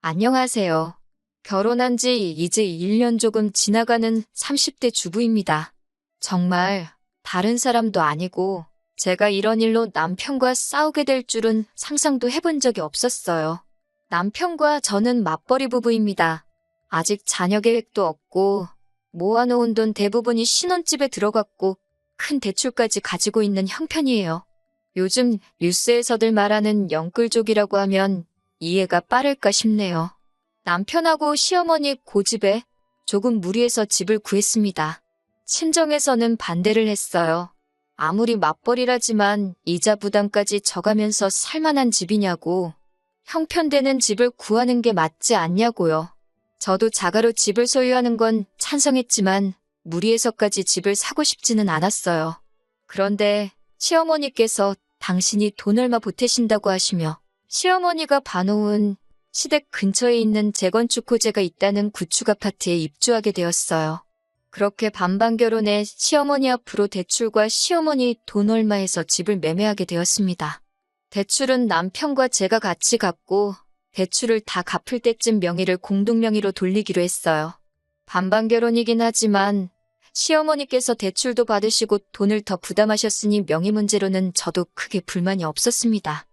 안녕하세요. 결혼한 지 이제 1년 조금 지나가는 30대 주부입니다. 정말 다른 사람도 아니고 제가 이런 일로 남편과 싸우게 될 줄은 상상도 해본 적이 없었어요. 남편과 저는 맞벌이 부부입니다. 아직 자녀 계획도 없고 모아놓은 돈 대부분이 신혼집에 들어갔고 큰 대출까지 가지고 있는 형편이에요. 요즘 뉴스에서들 말하는 영끌족이라고 하면 이해가 빠를까 싶네요. 남편하고 시어머니 고집에 조금 무리해서 집을 구했습니다. 친정에서는 반대를 했어요. 아무리 맞벌이라지만 이자 부담까지 져가면서 살만한 집이냐고, 형편되는 집을 구하는 게 맞지 않냐고요. 저도 자가로 집을 소유하는 건 찬성했지만 무리해서까지 집을 사고 싶지는 않았어요. 그런데 시어머니께서 당신이 돈 얼마 보태신다고 하시며 시어머니가 봐놓은 시댁 근처에 있는 재건축 호재가 있다는 구축 아파트에 입주하게 되었어요. 그렇게 반반 결혼해 시어머니 앞으로 대출과 시어머니 돈 얼마 해서 집을 매매하게 되었습니다. 대출은 남편과 제가 같이 갚고 대출을 다 갚을 때쯤 명의를 공동명의로 돌리기로 했어요. 반반 결혼이긴 하지만 시어머니께서 대출도 받으시고 돈을 더 부담하셨으니 명의 문제로는 저도 크게 불만이 없었습니다.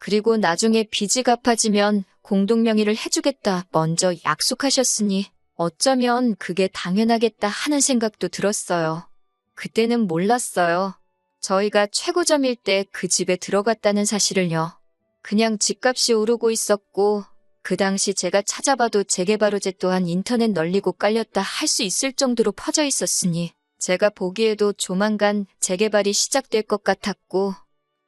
그리고 나중에 빚이 갚아지면 공동명의를 해주겠다 먼저 약속하셨으니 어쩌면 그게 당연하겠다 하는 생각도 들었어요. 그때는 몰랐어요. 저희가 최고점일 때 그 집에 들어갔다는 사실을요. 그냥 집값이 오르고 있었고 그 당시 제가 찾아봐도 재개발 호재 또한 인터넷 널리고 깔렸다 할 수 있을 정도로 퍼져 있었으니 제가 보기에도 조만간 재개발이 시작될 것 같았고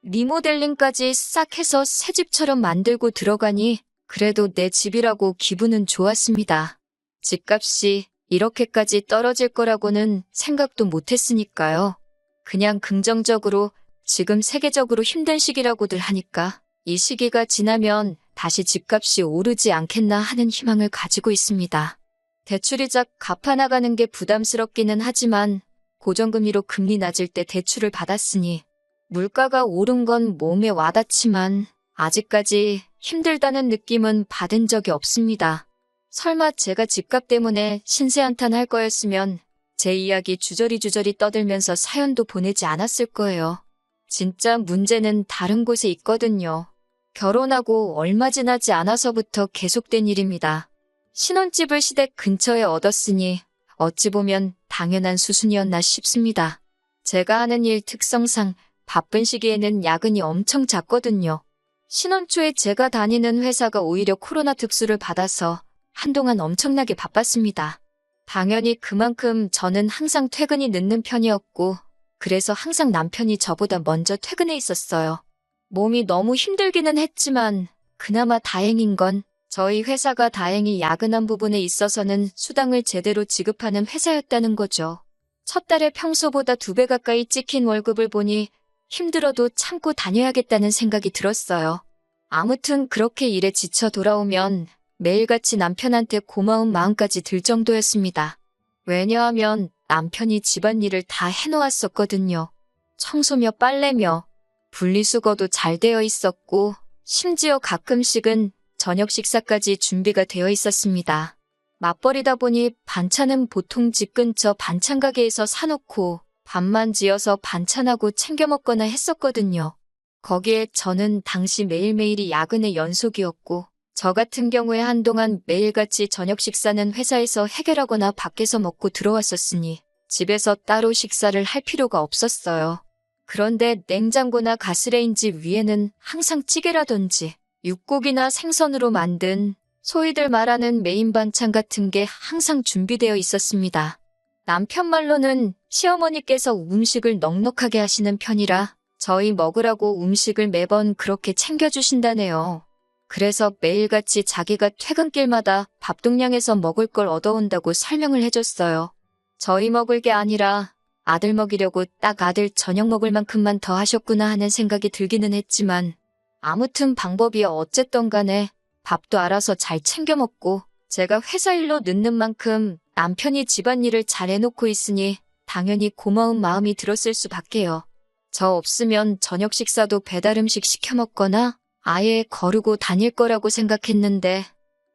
리모델링까지 싹 해서 새 집처럼 만들고 들어가니 그래도 내 집이라고 기분은 좋았습니다. 집값이 이렇게까지 떨어질 거라고는 생각도 못했으니까요. 그냥 긍정적으로 지금 세계적으로 힘든 시기라고들 하니까 이 시기가 지나면 다시 집값이 오르지 않겠나 하는 희망을 가지고 있습니다. 대출이자 갚아나가는 게 부담스럽기는 하지만 고정금리로 금리 낮을 때 대출을 받았으니 물가가 오른 건 몸에 와닿지만 아직까지 힘들다는 느낌은 받은 적이 없습니다. 설마 제가 집값 때문에 신세한탄 할 거였으면 제 이야기 주저리 떠들면서 사연도 보내지 않았을 거예요. 진짜 문제는 다른 곳에 있거든요. 결혼하고 얼마 지나지 않아서부터 계속된 일입니다. 신혼집을 시댁 근처에 얻었으니 어찌 보면 당연한 수순이었나 싶습니다. 제가 하는 일 특성상 바쁜 시기에는 야근이 엄청 잦거든요. 신혼 초에 제가 다니는 회사가 오히려 코로나 특수를 받아서 한동안 엄청나게 바빴습니다. 당연히 그만큼 저는 항상 퇴근이 늦는 편이었고 그래서 항상 남편이 저보다 먼저 퇴근해 있었어요. 몸이 너무 힘들기는 했지만 그나마 다행인 건 저희 회사가 다행히 야근한 부분에 있어서는 수당을 제대로 지급하는 회사였다는 거죠. 첫 달에 평소보다 2배 가까이 찍힌 월급을 보니 힘들어도 참고 다녀야겠다는 생각이 들었어요. 아무튼 그렇게 일에 지쳐 돌아오면 매일같이 남편한테 고마운 마음까지 들 정도였습니다. 왜냐하면 남편이 집안일을 다 해놓았었거든요. 청소며 빨래며 분리수거도 잘 되어 있었고 심지어 가끔씩은 저녁 식사까지 준비가 되어 있었습니다. 맞벌이다 보니 반찬은 보통 집 근처 반찬 가게에서 사놓고 밥만 지어서 반찬하고 챙겨 먹거나 했었거든요. 거기에 저는 당시 매일매일이 야근의 연속이었고 저 같은 경우에 한동안 매일같이 저녁 식사는 회사에서 해결하거나 밖에서 먹고 들어왔었으니 집에서 따로 식사를 할 필요가 없었어요. 그런데 냉장고나 가스레인지 위에는 항상 찌개라든지 육고기나 생선으로 만든 소위들 말하는 메인 반찬 같은 게 항상 준비되어 있었습니다. 남편 말로는 시어머니께서 음식을 넉넉하게 하시는 편이라 저희 먹으라고 음식을 매번 그렇게 챙겨주신다네요. 그래서 매일같이 자기가 퇴근길마다 밥동량에서 먹을 걸 얻어온다고 설명을 해줬어요. 저희 먹을 게 아니라 아들 먹이려고 딱 아들 저녁 먹을 만큼만 더 하셨구나 하는 생각이 들기는 했지만 아무튼 방법이 어쨌든 간에 밥도 알아서 잘 챙겨 먹고 제가 회사 일로 늦는 만큼 남편이 집안일을 잘 해놓고 있으니 당연히 고마운 마음이 들었을 수밖에요. 저 없으면 저녁 식사도 배달 음식 시켜 먹거나 아예 거르고 다닐 거라고 생각했는데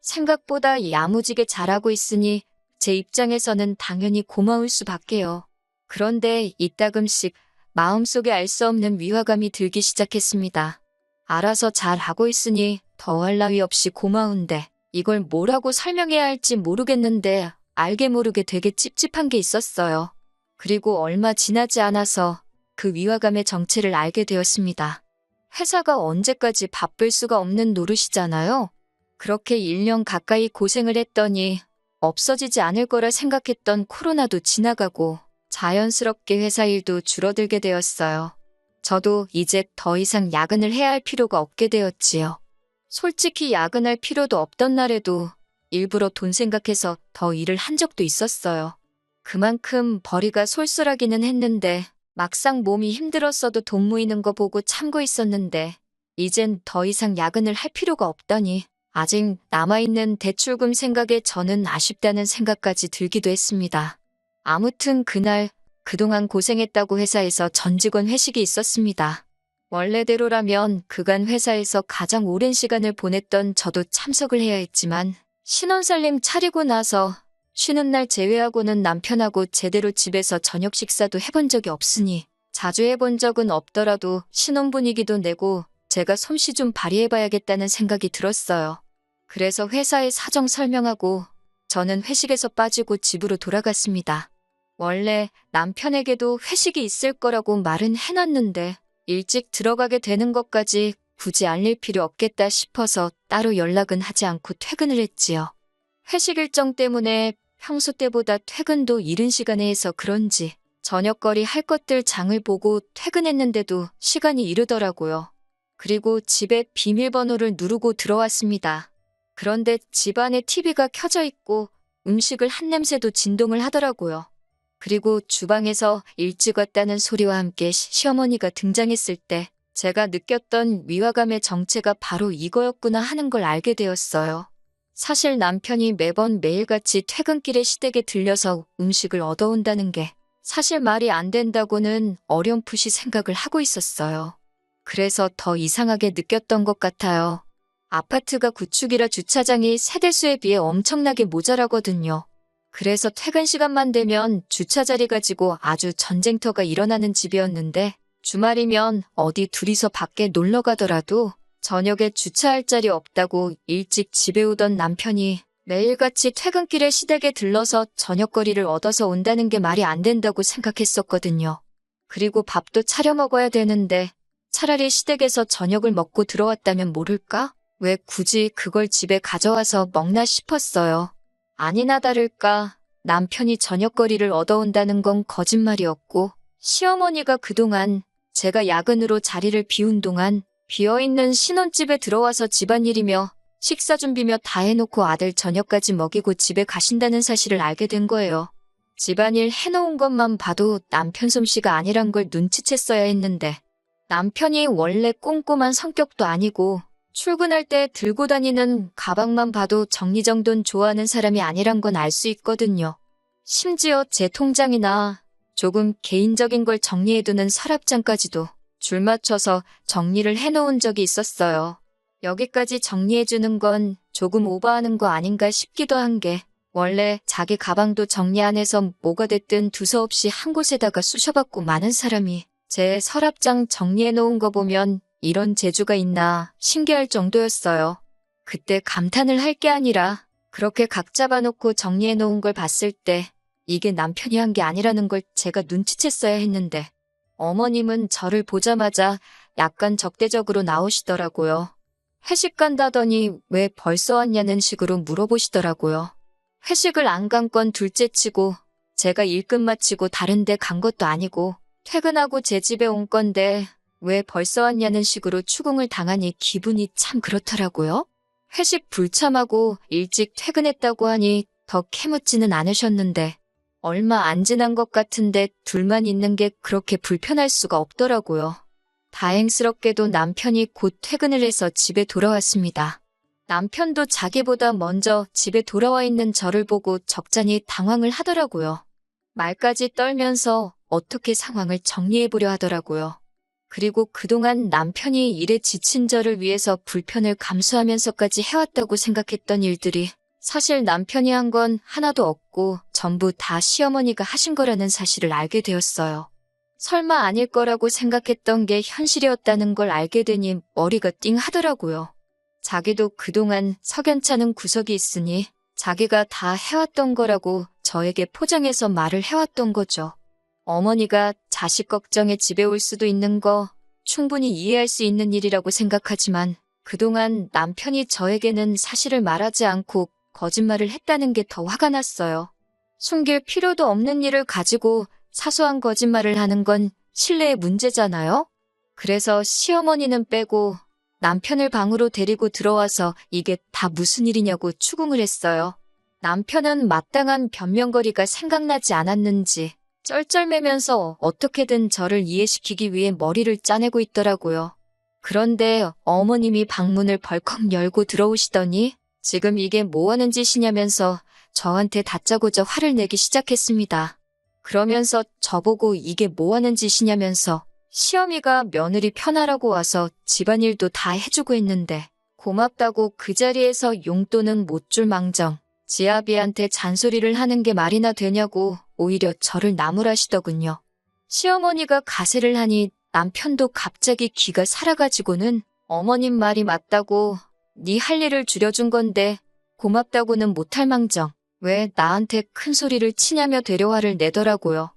생각보다 야무지게 잘하고 있으니 제 입장에서는 당연히 고마울 수밖에요. 그런데 이따금씩 마음속에 알 수 없는 위화감이 들기 시작했습니다. 알아서 잘하고 있으니 더할 나위 없이 고마운데 이걸 뭐라고 설명해야 할지 모르겠는데 알게 모르게 되게 찝찝한 게 있었어요. 그리고 얼마 지나지 않아서 그 위화감의 정체를 알게 되었습니다. 회사가 언제까지 바쁠 수가 없는 노릇이잖아요. 그렇게 1년 가까이 고생을 했더니 없어지지 않을 거라 생각했던 코로나도 지나가고 자연스럽게 회사 일도 줄어들게 되었어요. 저도 이제 더 이상 야근을 해야 할 필요가 없게 되었지요. 솔직히 야근할 필요도 없던 날에도 일부러 돈 생각해서 더 일을 한 적도 있었어요. 그만큼 벌이가 쏠쏠하기는 했는데 막상 몸이 힘들었어도 돈 모이는 거 보고 참고 있었는데 이젠 더 이상 야근을 할 필요가 없다니 아직 남아있는 대출금 생각에 저는 아쉽다는 생각까지 들기도 했습니다. 아무튼 그날 그동안 고생했다고 회사에서 전 직원 회식이 있었습니다. 원래대로라면 그간 회사에서 가장 오랜 시간을 보냈던 저도 참석을 해야 했지만 신혼살림 차리고 나서 쉬는 날 제외하고는 남편하고 제대로 집에서 저녁 식사도 해본 적이 없으니 자주 해본 적은 없더라도 신혼 분위기도 내고 제가 솜씨 좀 발휘해봐야겠다는 생각이 들었어요. 그래서 회사에 사정 설명하고 저는 회식에서 빠지고 집으로 돌아갔습니다. 원래 남편에게도 회식이 있을 거라고 말은 해놨는데 일찍 들어가게 되는 것까지 굳이 알릴 필요 없겠다 싶어서 따로 연락은 하지 않고 퇴근을 했지요. 회식 일정 때문에 평소 때보다 퇴근도 이른 시간에 해서 그런지 저녁거리 할 것들 장을 보고 퇴근했는데도 시간이 이르더라고요. 그리고 집에 비밀번호를 누르고 들어왔습니다. 그런데 집안에 TV가 켜져 있고 음식을 한 냄새도 진동을 하더라고요. 그리고 주방에서 일찍 왔다는 소리와 함께 시어머니가 등장했을 때 제가 느꼈던 위화감의 정체가 바로 이거였구나 하는 걸 알게 되었어요. 사실 남편이 매번 매일같이 퇴근길에 시댁에 들려서 음식을 얻어온다는 게 사실 말이 안 된다고는 어렴풋이 생각을 하고 있었어요. 그래서 더 이상하게 느꼈던 것 같아요. 아파트가 구축이라 주차장이 세대수에 비해 엄청나게 모자라거든요. 그래서 퇴근 시간만 되면 주차 자리 가지고 아주 전쟁터가 일어나는 집이었는데 주말이면 어디 둘이서 밖에 놀러 가더라도 저녁에 주차할 자리 없다고 일찍 집에 오던 남편이 매일같이 퇴근길에 시댁에 들러서 저녁거리를 얻어서 온다는 게 말이 안 된다고 생각했었거든요. 그리고 밥도 차려 먹어야 되는데 차라리 시댁에서 저녁을 먹고 들어왔다면 모를까? 왜 굳이 그걸 집에 가져와서 먹나 싶었어요. 아니나 다를까 남편이 저녁거리를 얻어온다는 건 거짓말이었고 시어머니가 그동안 제가 야근으로 자리를 비운 동안 비어있는 신혼집에 들어와서 집안일이며 식사 준비며 다 해놓고 아들 저녁까지 먹이고 집에 가신다는 사실을 알게 된 거예요. 집안일 해놓은 것만 봐도 남편 솜씨가 아니란 걸 눈치챘어야 했는데 남편이 원래 꼼꼼한 성격도 아니고 출근할 때 들고 다니는 가방만 봐도 정리정돈 좋아하는 사람이 아니란 건 알 수 있거든요. 심지어 제 통장이나 조금 개인적인 걸 정리해두는 서랍장까지도 줄 맞춰서 정리를 해놓은 적이 있었어요. 여기까지 정리해주는 건 조금 오버하는 거 아닌가 싶기도 한 게 원래 자기 가방도 정리 안 해서 뭐가 됐든 두서없이 한 곳에다가 쑤셔박고 많은 사람이 제 서랍장 정리해놓은 거 보면 이런 재주가 있나 신기할 정도였어요. 그때 감탄을 할 게 아니라 그렇게 각 잡아놓고 정리해놓은 걸 봤을 때 이게 남편이 한 게 아니라는 걸 제가 눈치챘어야 했는데 어머님은 저를 보자마자 약간 적대적으로 나오시더라고요. 회식 간다더니 왜 벌써 왔냐는 식으로 물어보시더라고요. 회식을 안 간 건 둘째치고 제가 일 끝마치고 다른 데 간 것도 아니고 퇴근하고 제 집에 온 건데 왜 벌써 왔냐는 식으로 추궁을 당하니 기분이 참 그렇더라고요. 회식 불참하고 일찍 퇴근했다고 하니 더 캐묻지는 않으셨는데 얼마 안 지난 것 같은데 둘만 있는 게 그렇게 불편할 수가 없더라고요. 다행스럽게도 남편이 곧 퇴근을 해서 집에 돌아왔습니다. 남편도 자기보다 먼저 집에 돌아와 있는 저를 보고 적잖이 당황을 하더라고요. 말까지 떨면서 어떻게 상황을 정리해보려 하더라고요. 그리고 그동안 남편이 일에 지친 저를 위해서 불편을 감수하면서까지 해왔다고 생각했던 일들이 사실 남편이 한 건 하나도 없고 전부 다 시어머니가 하신 거라는 사실을 알게 되었어요. 설마 아닐 거라고 생각했던 게 현실이었다는 걸 알게 되니 머리가 띵하더라고요. 자기도 그동안 석연찮은 구석이 있으니 자기가 다 해왔던 거라고 저에게 포장해서 말을 해왔던 거죠. 어머니가 자식 걱정에 집에 올 수도 있는 거 충분히 이해할 수 있는 일이라고 생각하지만 그동안 남편이 저에게는 사실을 말하지 않고 거짓말을 했다는 게 더 화가 났어요. 숨길 필요도 없는 일을 가지고 사소한 거짓말을 하는 건 신뢰의 문제잖아요? 그래서 시어머니는 빼고 남편을 방으로 데리고 들어와서 이게 다 무슨 일이냐고 추궁을 했어요. 남편은 마땅한 변명거리가 생각나지 않았는지 쩔쩔매면서 어떻게든 저를 이해시키기 위해 머리를 짜내고 있더라고요. 그런데 어머님이 방문을 벌컥 열고 들어오시더니 지금 이게 뭐 하는 짓이냐면서 저한테 다짜고짜 화를 내기 시작했습니다. 그러면서 저보고 이게 뭐 하는 짓이냐면서 시어미가 며느리 편하라고 와서 집안일도 다 해주고 있는데 고맙다고 그 자리에서 용돈은 못 줄 망정 지아비한테 잔소리를 하는 게 말이나 되냐고 오히려 저를 나무라시더군요. 시어머니가 가세를 하니 남편도 갑자기 기가 살아가지고는 어머님 말이 맞다고 네 할 일을 줄여준 건데 고맙다고는 못할 망정 왜 나한테 큰 소리를 치냐며 되려화를 내더라고요.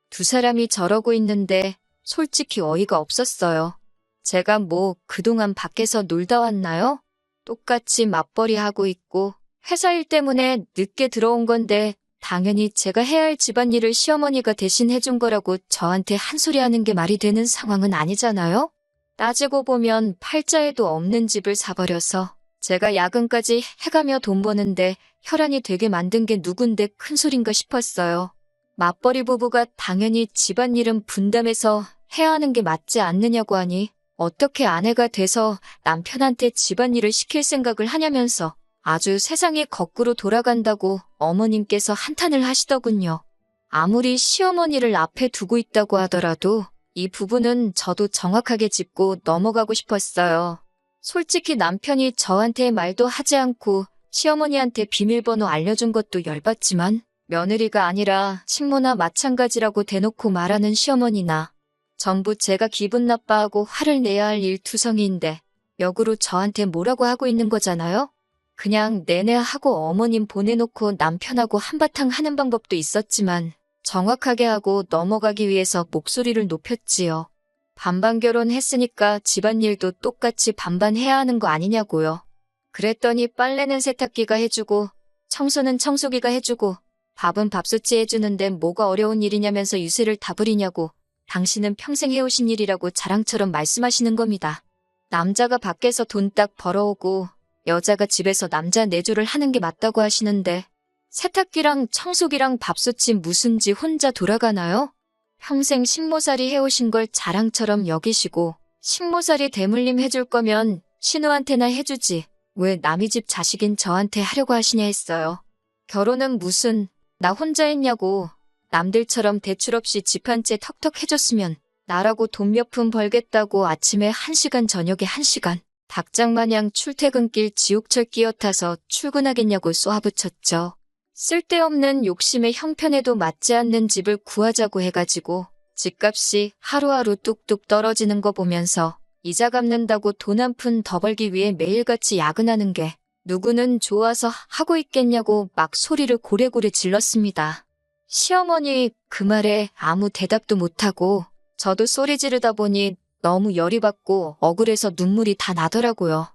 두 사람이 저러고 있는데 솔직히 어이가 없었어요. 제가 뭐 그동안 밖에서 놀다 왔나요? 똑같이 맞벌이 하고 있고 회사 일 때문에 늦게 들어온 건데 당연히 제가 해야 할 집안일을 시어머니가 대신 해준 거라고 저한테 한 소리 하는 게 말이 되는 상황은 아니잖아요? 따지고 보면 팔자에도 없는 집을 사버려서 제가 야근까지 해가며 돈 버는데 혈안이 되게 만든 게 누군데 큰 소린가 싶었어요. 맞벌이 부부가 당연히 집안일은 분담해서 해야 하는 게 맞지 않느냐고 하니 어떻게 아내가 돼서 남편한테 집안일을 시킬 생각을 하냐면서 아주 세상이 거꾸로 돌아간다고 어머님께서 한탄을 하시더군요. 아무리 시어머니를 앞에 두고 있다고 하더라도 이 부분은 저도 정확하게 짚고 넘어가고 싶었어요. 솔직히 남편이 저한테 말도 하지 않고 시어머니한테 비밀번호 알려준 것도 열받지만 며느리가 아니라 식모나 마찬가지라고 대놓고 말하는 시어머니나 전부 제가 기분 나빠하고 화를 내야 할 일투성이인데 역으로 저한테 뭐라고 하고 있는 거잖아요? 그냥 내내 하고 어머님 보내놓고 남편하고 한바탕 하는 방법도 있었지만 정확하게 하고 넘어가기 위해서 목소리를 높였지요. 반반 결혼했으니까 집안일도 똑같이 반반 해야 하는 거 아니냐고요. 그랬더니 빨래는 세탁기가 해주고 청소는 청소기가 해주고 밥은 밥솥이 해주는데 뭐가 어려운 일이냐면서 유세를 다 부리냐고 당신은 평생 해오신 일이라고 자랑처럼 말씀하시는 겁니다. 남자가 밖에서 돈 딱 벌어오고 여자가 집에서 남자 내조를 하는 게 맞다고 하시는데 세탁기랑 청소기랑 밥솥이 무슨지 혼자 돌아가나요? 평생 식모살이 해오신 걸 자랑처럼 여기시고 식모살이 대물림 해줄 거면 신우한테나 해주지 왜 남의 집 자식인 저한테 하려고 하시냐 했어요. 결혼은 무슨 나 혼자 했냐고 남들처럼 대출 없이 집 한 채 턱턱 해줬으면 나라고 돈 몇 푼 벌겠다고 아침에 1시간 저녁에 1시간 닭장마냥 출퇴근길 지옥철 끼어 타서 출근하겠냐고 쏘아붙였죠. 쓸데없는 욕심에 형편에도 맞지 않는 집을 구하자고 해가지고 집값이 하루하루 뚝뚝 떨어지는 거 보면서 이자 갚는다고 돈 한 푼 더 벌기 위해 매일같이 야근하는 게 누구는 좋아서 하고 있겠냐고 막 소리를 고래고래 질렀습니다. 시어머니 그 말에 아무 대답도 못하고 저도 소리 지르다 보니 너무 열이 받고 억울해서 눈물이 다 나더라고요.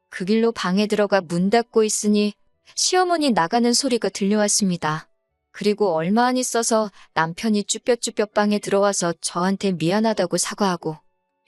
그 길로 방에 들어가 문 닫고 있으니 시어머니 나가는 소리가 들려왔습니다. 그리고 얼마 안 있어서 남편이 쭈뼛쭈뼛 방에 들어와서 저한테 미안하다고 사과하고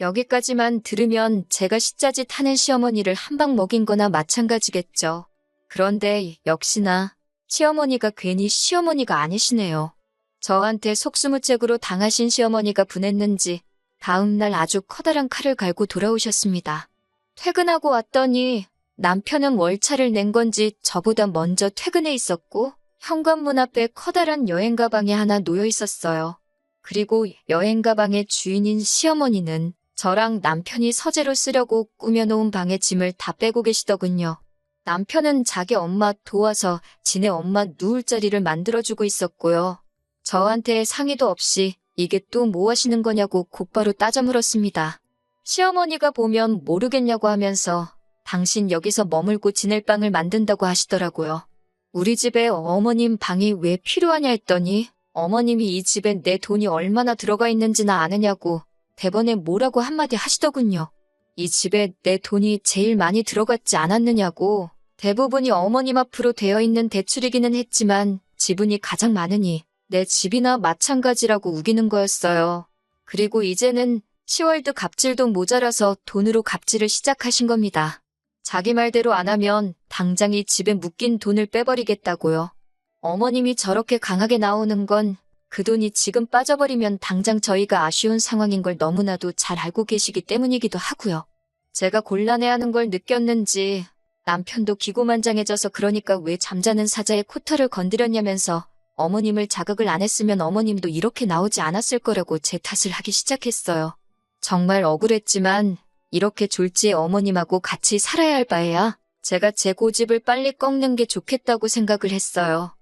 여기까지만 들으면 제가 시짜짓 하는 시어머니를 한 방 먹인 거나 마찬가지겠죠. 그런데 역시나 시어머니가 괜히 시어머니가 아니시네요. 저한테 속수무책으로 당하신 시어머니가 분했는지 다음날 아주 커다란 칼을 갈고 돌아오셨습니다. 퇴근하고 왔더니 남편은 월차를 낸 건지 저보다 먼저 퇴근해 있었고 현관문 앞에 커다란 여행 가방이 하나 놓여 있었어요. 그리고 여행 가방의 주인인 시어머니는 저랑 남편이 서재로 쓰려고 꾸며놓은 방에 짐을 다 빼고 계시더군요. 남편은 자기 엄마 도와서 지네 엄마 누울 자리를 만들어주고 있었고요. 저한테 상의도 없이 이게 또 뭐 하시는 거냐고 곧바로 따져 물었습니다. 시어머니가 보면 모르겠냐고 하면서 당신 여기서 머물고 지낼 방을 만든다고 하시더라고요. 우리 집에 어머님 방이 왜 필요하냐 했더니 어머님이 이 집에 내 돈이 얼마나 들어가 있는지나 아느냐고 대번에 뭐라고 한마디 하시더군요. 이 집에 내 돈이 제일 많이 들어갔지 않았느냐고. 대부분이 어머님 앞으로 되어 있는 대출이기는 했지만 지분이 가장 많으니 내 집이나 마찬가지라고 우기는 거였어요. 그리고 이제는 10월드 갑질도 모자라서 돈으로 갑질을 시작하신 겁니다. 자기 말대로 안 하면 당장 이 집에 묶인 돈을 빼버리겠다고요. 어머님이 저렇게 강하게 나오는 건 그 돈이 지금 빠져버리면 당장 저희가 아쉬운 상황인 걸 너무나도 잘 알고 계시기 때문이기도 하고요. 제가 곤란해하는 걸 느꼈는지 남편도 기고만장해져서 그러니까 왜 잠자는 사자의 코털을 건드렸냐면서 어머님을 자극을 안 했으면 어머님도 이렇게 나오지 않았을 거라고 제 탓을 하기 시작했어요. 정말 억울했지만 이렇게 졸지에 어머님하고 같이 살아야 할 바에야 제가 제 고집을 빨리 꺾는 게 좋겠다고 생각을 했어요.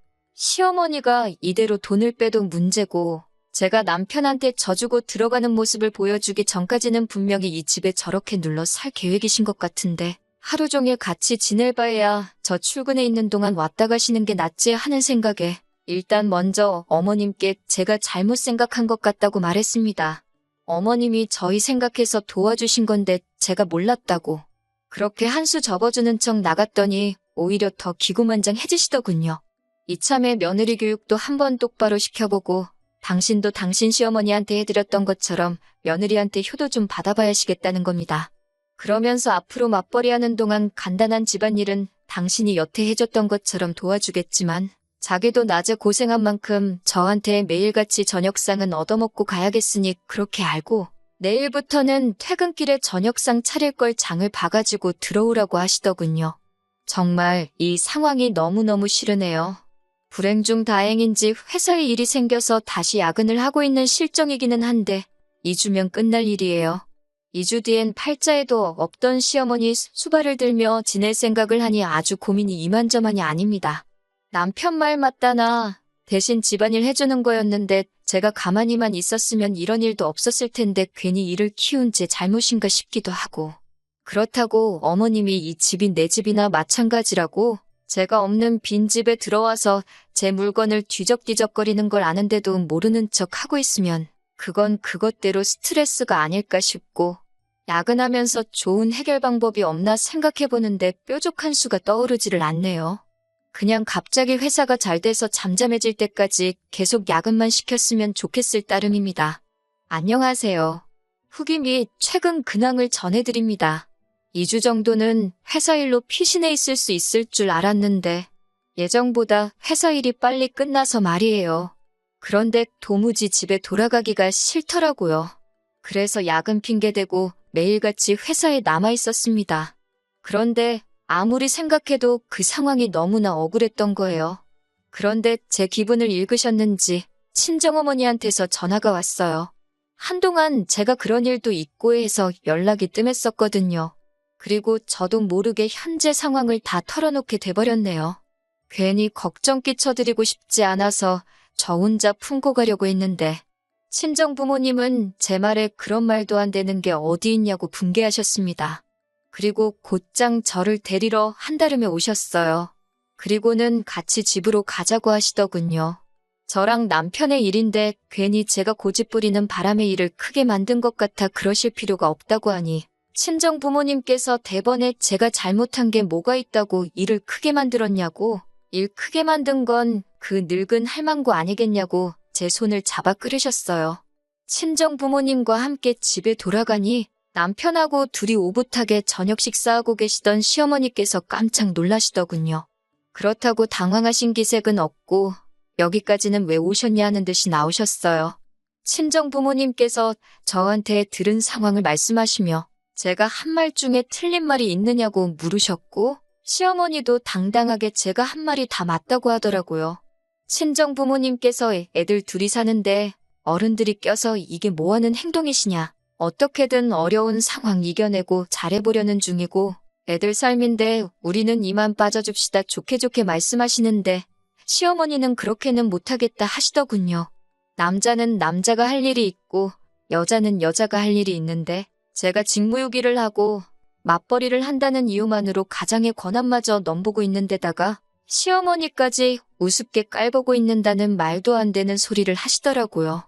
시어머니가 이대로 돈을 빼도 문제고 제가 남편한테 져주고 들어가는 모습을 보여주기 전까지는 분명히 이 집에 저렇게 눌러 살 계획이신 것 같은데 하루 종일 같이 지낼 바에야 저 출근해 있는 동안 왔다 가시는 게 낫지 하는 생각에 일단 먼저 어머님께 제가 잘못 생각한 것 같다고 말했습니다. 어머님이 저희 생각해서 도와주신 건데 제가 몰랐다고. 그렇게 한 수 접어주는 척 나갔더니 오히려 더 기고만장해지시더군요. 이참에 며느리 교육도 한번 똑바로 시켜보고 당신도 당신 시어머니한테 해드렸던 것처럼 며느리한테 효도 좀 받아봐야 하시겠다는 겁니다. 그러면서 앞으로 맞벌이하는 동안 간단한 집안일은 당신이 여태 해줬던 것처럼 도와주겠지만 자기도 낮에 고생한 만큼 저한테 매일같이 저녁상은 얻어먹고 가야겠으니 그렇게 알고 내일부터는 퇴근길에 저녁상 차릴 걸 장을 봐가지고 들어오라고 하시더군요. 정말 이 상황이 너무너무 싫으네요. 불행 중 다행인지 회사에 일이 생겨서 다시 야근을 하고 있는 실정이기는 한데 2주면 끝날 일이에요. 2주 뒤엔 팔자에도 없던 시어머니 수발을 들며 지낼 생각을 하니 아주 고민이 이만저만이 아닙니다. 남편 말 맞다나 대신 집안일 해주는 거였는데 제가 가만히만 있었으면 이런 일도 없었을 텐데 괜히 일을 키운 제 잘못인가 싶기도 하고. 그렇다고 어머님이 이 집이 내 집이나 마찬가지라고 제가 없는 빈집에 들어와서 제 물건을 뒤적뒤적거리는 걸 아는데도 모르는 척 하고 있으면 그건 그것대로 스트레스가 아닐까 싶고 야근하면서 좋은 해결 방법이 없나 생각해보는데 뾰족한 수가 떠오르지를 않네요. 그냥 갑자기 회사가 잘 돼서 잠잠해질 때까지 계속 야근만 시켰으면 좋겠을 따름입니다. 안녕하세요. 후기 및 최근 근황을 전해드립니다. 2주 정도는 회사 일로 피신해 있을 수 있을 줄 알았는데 예정보다 회사 일이 빨리 끝나서 말이에요. 그런데 도무지 집에 돌아가기가 싫더라고요. 그래서 야근 핑계대고 매일같이 회사에 남아 있었습니다. 그런데 아무리 생각해도 그 상황이 너무나 억울했던 거예요. 그런데 제 기분을 읽으셨는지 친정어머니한테서 전화가 왔어요. 한동안 제가 그런 일도 있고 해서 연락이 뜸했었거든요. 그리고 저도 모르게 현재 상황을 다 털어놓게 돼버렸네요. 괜히 걱정 끼쳐드리고 싶지 않아서 저 혼자 품고 가려고 했는데 친정 부모님은 제 말에 그런 말도 안 되는 게 어디 있냐고 분개하셨습니다. 그리고 곧장 저를 데리러 한달음에 오셨어요. 그리고는 같이 집으로 가자고 하시더군요. 저랑 남편의 일인데 괜히 제가 고집부리는 바람의 일을 크게 만든 것 같아 그러실 필요가 없다고 하니 친정 부모님께서 대번에 제가 잘못한 게 뭐가 있다고 일을 크게 만들었냐고 일 크게 만든 건 그 늙은 할망구 아니겠냐고 제 손을 잡아 끌으셨어요. 친정 부모님과 함께 집에 돌아가니 남편하고 둘이 오붓하게 저녁 식사하고 계시던 시어머니께서 깜짝 놀라시더군요. 그렇다고 당황하신 기색은 없고 여기까지는 왜 오셨냐 하는 듯이 나오셨어요. 친정 부모님께서 저한테 들은 상황을 말씀하시며 제가 한 말 중에 틀린 말이 있느냐고 물으셨고 시어머니도 당당하게 제가 한 말이 다 맞다고 하더라고요. 친정 부모님께서 애들 둘이 사는데 어른들이 껴서 이게 뭐하는 행동이시냐. 어떻게든 어려운 상황 이겨내고 잘해보려는 중이고 애들 삶인데 우리는 이만 빠져줍시다 좋게 좋게 말씀하시는데 시어머니는 그렇게는 못하겠다 하시더군요. 남자는 남자가 할 일이 있고 여자는 여자가 할 일이 있는데 제가 직무유기를 하고 맞벌이를 한다는 이유만으로 가장의 권한마저 넘보고 있는 데다가 시어머니까지 우습게 깔보고 있는다는 말도 안 되는 소리를 하시더라고요.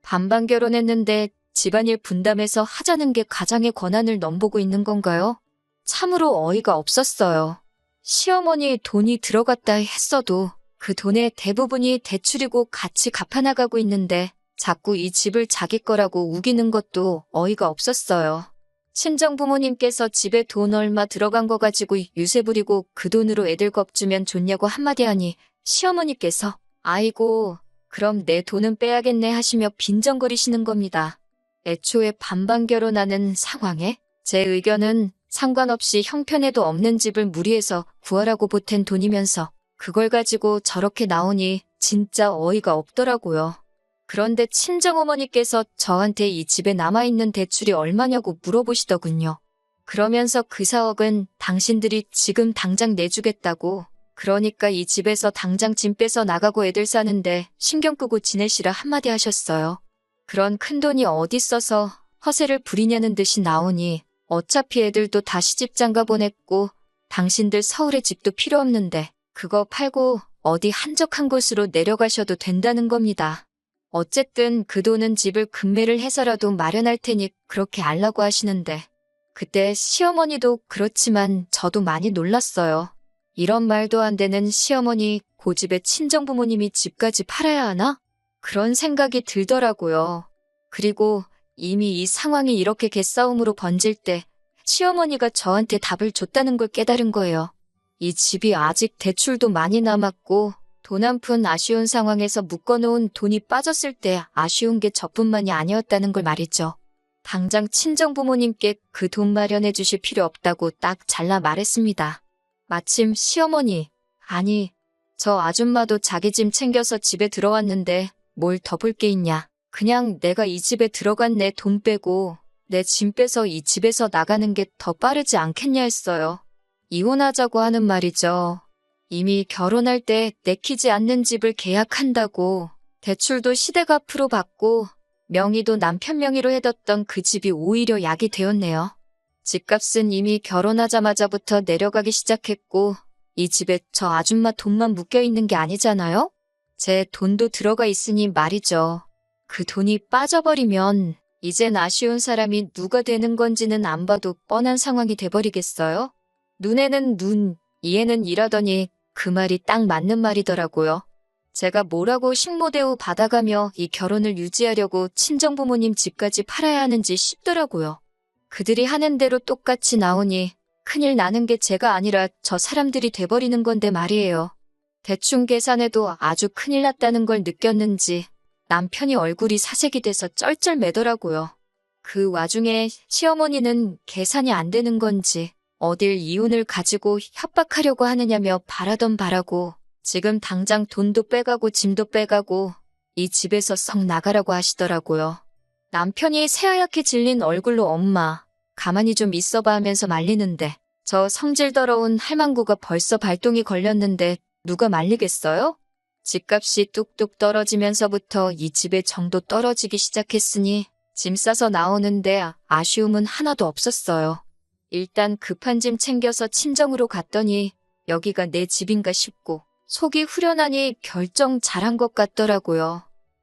반반 결혼했는데 집안일 분담해서 하자는 게 가장의 권한을 넘보고 있는 건가요? 참으로 어이가 없었어요. 시어머니 돈이 들어갔다 했어도 그 돈의 대부분이 대출이고 같이 갚아나가고 있는데 자꾸 이 집을 자기 거라고 우기는 것도 어이가 없었어요. 친정부모님께서 집에 돈 얼마 들어간 거 가지고 유세 부리고 그 돈으로 애들 겁주면 좋냐고 한마디 하니 시어머니께서 아이고 그럼 내 돈은 빼야겠네 하시며 빈정거리시는 겁니다. 애초에 반반 결혼하는 상황에 제 의견은 상관없이 형편에도 없는 집을 무리해서 구하라고 보탠 돈이면서 그걸 가지고 저렇게 나오니 진짜 어이가 없더라고요. 그런데 친정어머니께서 저한테 이 집에 남아있는 대출이 얼마냐고 물어보시더군요. 그러면서 그 4억은 당신들이 지금 당장 내주겠다고 그러니까 이 집에서 당장 짐 빼서 나가고 애들 사는데 신경 끄고 지내시라 한마디 하셨어요. 그런 큰돈이 어디 있어서 허세를 부리냐는 듯이 나오니 어차피 애들도 다 시집 장가 보냈고 당신들 서울에 집도 필요 없는데 그거 팔고 어디 한적한 곳으로 내려가셔도 된다는 겁니다. 어쨌든 그 돈은 집을 급매를 해서라도 마련할 테니 그렇게 알라고 하시는데 그때 시어머니도 그렇지만 저도 많이 놀랐어요. 이런 말도 안 되는 시어머니 고집에 친정부모님이 집까지 팔아야 하나? 그런 생각이 들더라고요. 그리고 이미 이 상황이 이렇게 개싸움으로 번질 때 시어머니가 저한테 답을 줬다는 걸 깨달은 거예요. 이 집이 아직 대출도 많이 남았고 돈 한 푼 아쉬운 상황에서 묶어놓은 돈이 빠졌을 때 아쉬운 게 저뿐만이 아니었다는 걸 말이죠. 당장 친정부모님께 그 돈 마련해 주실 필요 없다고 딱 잘라 말했습니다. 마침 시어머니, 아니 저 아줌마도 자기 짐 챙겨서 집에 들어왔는데 뭘 더 볼 게 있냐. 그냥 내가 이 집에 들어간 내 돈 빼고 내 짐 빼서 이 집에서 나가는 게 더 빠르지 않겠냐 했어요. 이혼하자고 하는 말이죠. 이미 결혼할 때 내키지 않는 집을 계약한다고 대출도 시댁 앞으로 받고 명의도 남편 명의로 해뒀던 그 집이 오히려 약이 되었네요. 집값은 이미 결혼하자마자부터 내려가기 시작했고 이 집에 저 아줌마 돈만 묶여있는 게 아니잖아요? 제 돈도 들어가 있으니 말이죠. 그 돈이 빠져버리면 이젠 아쉬운 사람이 누가 되는 건지는 안 봐도 뻔한 상황이 돼버리겠어요? 눈에는 눈, 이에는 이라더니 그 말이 딱 맞는 말이더라고요. 제가 뭐라고 식모대우 받아가며 이 결혼을 유지하려고 친정부모님 집까지 팔아야 하는지 싶더라고요. 그들이 하는 대로 똑같이 나오니 큰일 나는 게 제가 아니라 저 사람들이 돼버리는 건데 말이에요. 대충 계산해도 아주 큰일 났다는 걸 느꼈는지 남편이 얼굴이 사색이 돼서 쩔쩔매더라고요. 그 와중에 시어머니는 계산이 안 되는 건지 어딜 이혼을 가지고 협박하려고 하느냐며 바라던 바라고 지금 당장 돈도 빼가고 짐도 빼가고 이 집에서 썩 나가라고 하시더라고요. 남편이 새하얗게 질린 얼굴로 엄마, 가만히 좀 있어봐 하면서 말리는데 저 성질 더러운 할망구가 벌써 발동이 걸렸는데 누가 말리겠어요? 집값이 뚝뚝 떨어지면서부터 이 집의 정도 떨어지기 시작했으니 짐 싸서 나오는데 아쉬움은 하나도 없었어요. 일단 급한 짐 챙겨서 친정으로 갔더니 여기가 내 집인가 싶고 속이 후련하니 결정 잘한 것 같더라고요.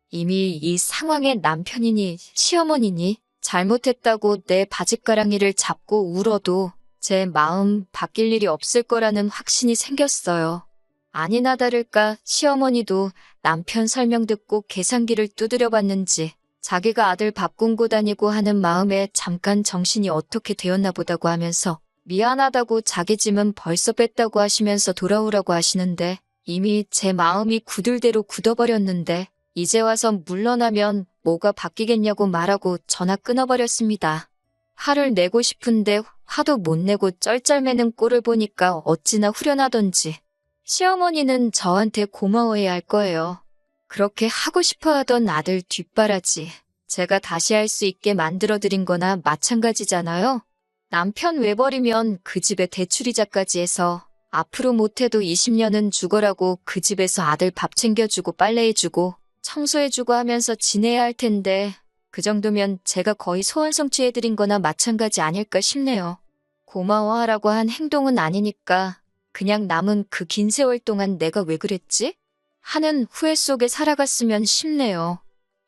이미 이 상황에 남편이니 시어머니니 잘못했다고 내 바짓가랑이를 잡고 울어도 제 마음 바뀔 일이 없을 거라는 확신이 생겼어요. 아니나 다를까 시어머니도 남편 설명 듣고 계산기를 두드려 봤는지 자기가 아들 밥 굶고 다니고 하는 마음에 잠깐 정신이 어떻게 되었나 보다고 하면서 미안하다고 자기 짐은 벌써 뺐다고 하시면서 돌아오라고 하시는데 이미 제 마음이 굳을대로 굳어버렸는데 이제 와서 물러나면 뭐가 바뀌겠냐고 말하고 전화 끊어버렸습니다. 화를 내고 싶은데 화도 못 내고 쩔쩔매는 꼴을 보니까 어찌나 후련하던지 시어머니는 저한테 고마워해야 할 거예요. 그렇게 하고 싶어 하던 아들 뒷바라지 제가 다시 할 수 있게 만들어드린 거나 마찬가지잖아요. 남편 외버리면 그 집에 대출이자까지 해서 앞으로 못해도 20년은 죽어라고 그 집에서 아들 밥 챙겨주고 빨래해주고 청소해주고 하면서 지내야 할 텐데 그 정도면 제가 거의 소원 성취해드린 거나 마찬가지 아닐까 싶네요. 고마워하라고 한 행동은 아니니까 그냥 남은 그 긴 세월 동안 내가 왜 그랬지? 하는 후회 속에 살아갔으면 싶네요.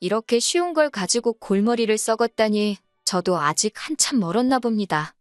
이렇게 쉬운 걸 가지고 골머리를 썩었다니 저도 아직 한참 멀었나 봅니다.